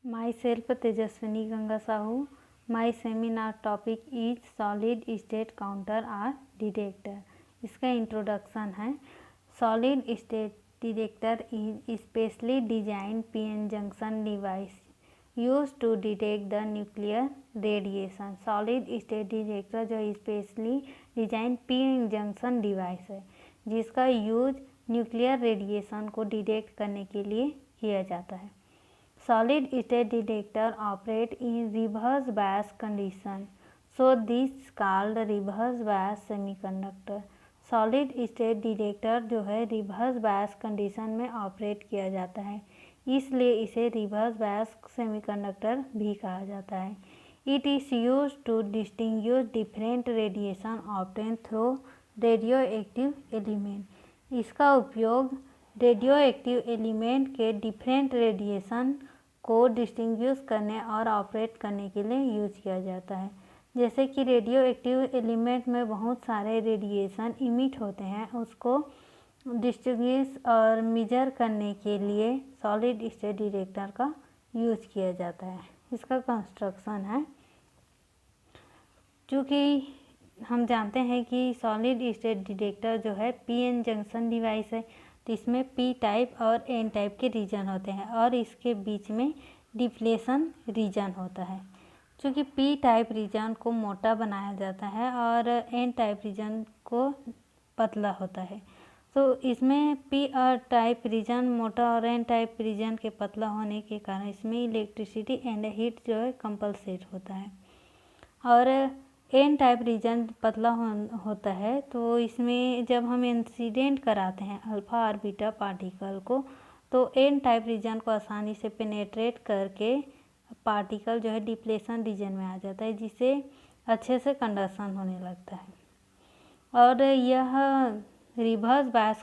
Myself Tejaswini Ganga Sahu. My seminar topic is solid state counter or detector. इसका introduction है। Solid state detector is specially design PN junction device use to detect the nuclear radiation. Solid state detector जो specially design PN junction device है जिसका use nuclear radiation को detect करने के लिए किया जाता है। Solid state detector operate in reverse bias condition, so this called reverse bias semiconductor। Solid state detector जो है रिवर्स बायस कंडीशन में ऑपरेट किया जाता है, इसलिए इसे रिवर्स बायस सेमीकंडक्टर भी कहा जाता है। It is use to distinguish different radiation obtain through radio active element. इसका उपयोग रेडियो एक्टिव एलिमेंट के डिफरेंट रेडिएशन को डिस्टिंग्विश करने और ऑपरेट करने के लिए यूज किया जाता है। जैसे कि रेडियो एक्टिव एलिमेंट में बहुत सारे रेडिएशन इमिट होते हैं, उसको डिस्टिंग्विश और मेजर करने के लिए सॉलिड स्टेट डिटेक्टर का यूज किया जाता है। इसका कंस्ट्रक्शन है, चूँकि हम जानते हैं कि सॉलिड स्टेट डिटेक्टर जो है पीएन जंक्शन डिवाइस है, तो इसमें पी टाइप और एन टाइप के रीजन होते हैं और इसके बीच में डिप्लेशन रीजन होता है। क्योंकि पी टाइप रीजन को मोटा बनाया जाता है और एन टाइप रीजन को पतला होता है, तो इसमें पी और टाइप रीजन मोटा और एन टाइप रीजन के पतला होने के कारण इसमें इलेक्ट्रिसिटी एंड हीट जो है कंपलसेट होता है। और एन टाइप रीजन पतला होता है, तो इसमें जब हम इंसिडेंट कराते हैं अल्फ़ा और बीटा पार्टिकल को, तो एन टाइप रीजन को आसानी से पेनेट्रेट करके पार्टिकल जो है डिप्लेशन रीजन में आ जाता है, जिससे अच्छे से कंडक्शन होने लगता है। और यह रिवर्स बायस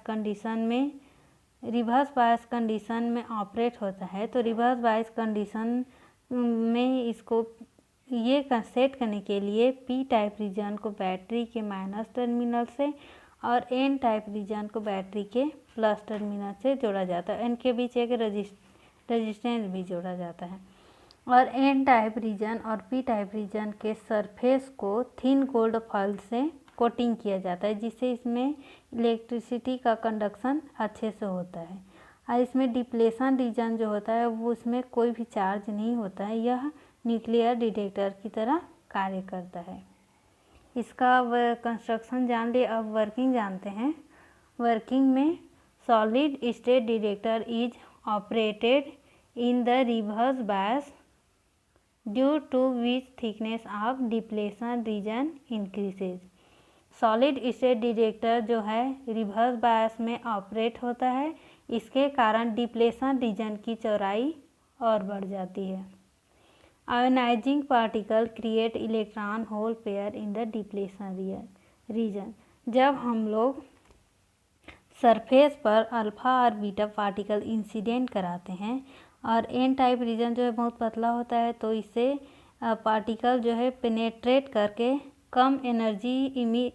कंडीशन में ऑपरेट होता है। तो रिवर्स बायस कंडीशन में इसको ये सेट करने के लिए पी टाइप रीजन को बैटरी के माइनस टर्मिनल से और एन टाइप रीजन को बैटरी के प्लस टर्मिनल से जोड़ा जाता है। इनके बीच एक रेजिस्टेंस भी जोड़ा जाता है। और एन टाइप रीजन और पी टाइप रीजन के सरफेस को थिन गोल्ड फॉइल से कोटिंग किया जाता है, जिससे इसमें इलेक्ट्रिसिटी का कंडक्शन अच्छे से होता है। और इसमें डिप्लेशन रीजन जो होता है वो उसमें कोई भी चार्ज नहीं होता है, यह न्यूक्लियर डिटेक्टर की तरह कार्य करता है। इसका कंस्ट्रक्शन जान लिए, अब वर्किंग जानते हैं। वर्किंग में solid state detector is operated in the reverse bias due to which thickness of depletion region increases. Solid state detector जो है रिवर्स बायस में ऑपरेट होता है, इसके कारण डिप्लेशन रीजन की चौड़ाई और बढ़ जाती है। Ionizing particle create electron hole pair in the depletion region. जब हम लोग सरफेस पर अल्फ़ा और बीटा पार्टिकल इंसिडेंट कराते हैं और एन टाइप रीजन जो है बहुत पतला होता है, तो इससे पार्टिकल जो है पेनेट्रेट करके कम एनर्जी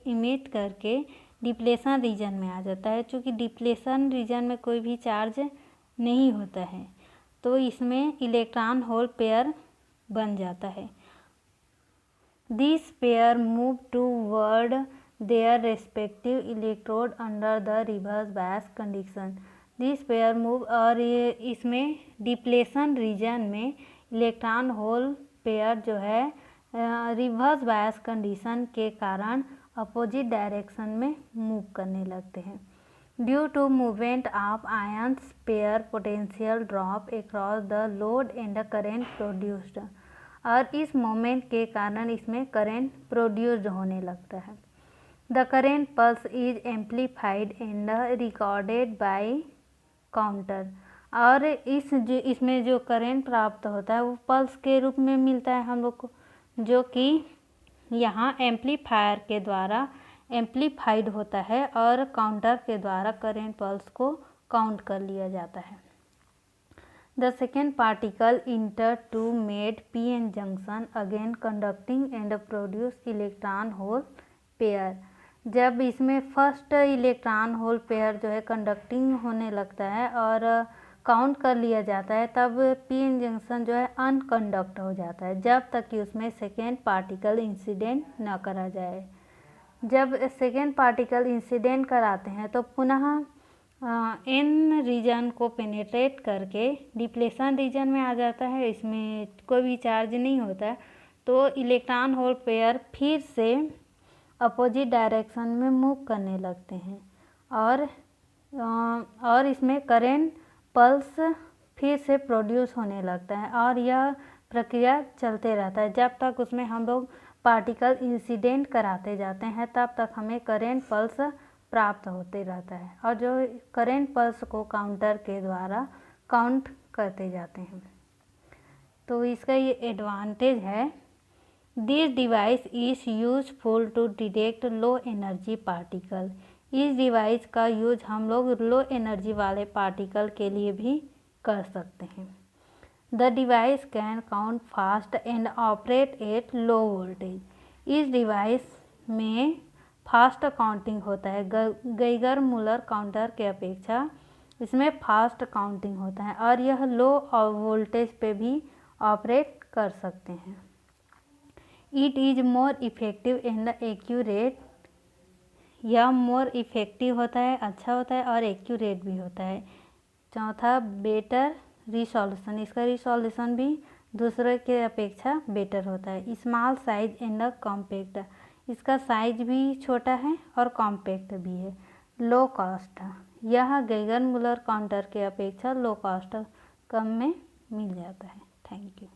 इमिट करके डिप्लेशन रीजन में आ जाता है। चूँकि डिप्लेशन रीजन में कोई भी चार्ज नहीं होता है, तो इसमें इलेक्ट्रॉन होल पेयर बन जाता है। This pair move toward their respective electrode under the reverse bias condition. This pair move, और ये इसमें डिप्लेशन रीजन में इलेक्ट्रॉन होल पेयर जो है रिवर्स बायस कंडीशन के कारण अपोजिट डायरेक्शन में मूव करने लगते हैं। Due to movement of ions pair potential drop across the load and current produced. और इस मोमेंट के कारण इसमें करंट प्रोड्यूस्ड होने लगता है। The current pulse is amplified and recorded by counter. और इसमें जो करंट प्राप्त होता है वो पल्स के रूप में मिलता है हम लोग को, जो कि यहाँ एम्पलीफायर के द्वारा एम्पलीफाइड होता है और काउंटर के द्वारा करंट पल्स को काउंट कर लिया जाता है। The second particle enter to made PN junction again conducting and produce electron hole pair. जब इसमें फर्स्ट इलेक्ट्रॉन होल पेयर जो है कंडक्टिंग होने लगता है और काउंट कर लिया जाता है तब पी एन जंक्शन जो है अनकंडक्ट हो जाता है, जब तक कि उसमें सेकेंड पार्टिकल इंसिडेंट न करा जाए। जब सेकेंड पार्टिकल इंसिडेंट कराते हैं तो पुनः एन रीजन को पेनेट्रेट करके डिप्लेशन रीजन में आ जाता है, इसमें कोई भी चार्ज नहीं होता है, तो इलेक्ट्रॉन होल पेयर फिर से अपोजिट डायरेक्शन में मूव करने लगते हैं और इसमें करेंट पल्स फिर से प्रोड्यूस होने लगता है और यह प्रक्रिया चलते रहता है जब तक उसमें हम लोग पार्टिकल इंसिडेंट कराते जाते हैं, तब तक हमें करेंट पल्स प्राप्त होते रहता है और जो करेंट पल्स को काउंटर के द्वारा काउंट करते जाते हैं। तो इसका ये एडवांटेज है, this device is useful to detect low energy particle. इस डिवाइस का यूज हम लोग लो एनर्जी वाले पार्टिकल के लिए भी कर सकते हैं। The device can count fast and operate at low voltage. इस डिवाइस में फास्ट काउंटिंग होता है, गीगर मूलर काउंटर के अपेक्षा इसमें फास्ट काउंटिंग होता है और यह लो वोल्टेज पे भी ऑपरेट कर सकते हैं। It is more effective and accurate. यह मोर इफ़ेक्टिव होता है, अच्छा होता है और एक्यूरेट भी होता है। चौथा, बेटर रिसोल्यूशन। इसका रिसोल्यूशन भी दूसरे के अपेक्षा बेटर होता है। Small size and compact. इसका साइज भी छोटा है और कॉम्पैक्ट भी है। Low cost. यह गीगर मूलर काउंटर के अपेक्षा लो कॉस्ट कम में मिल जाता है। Thank you.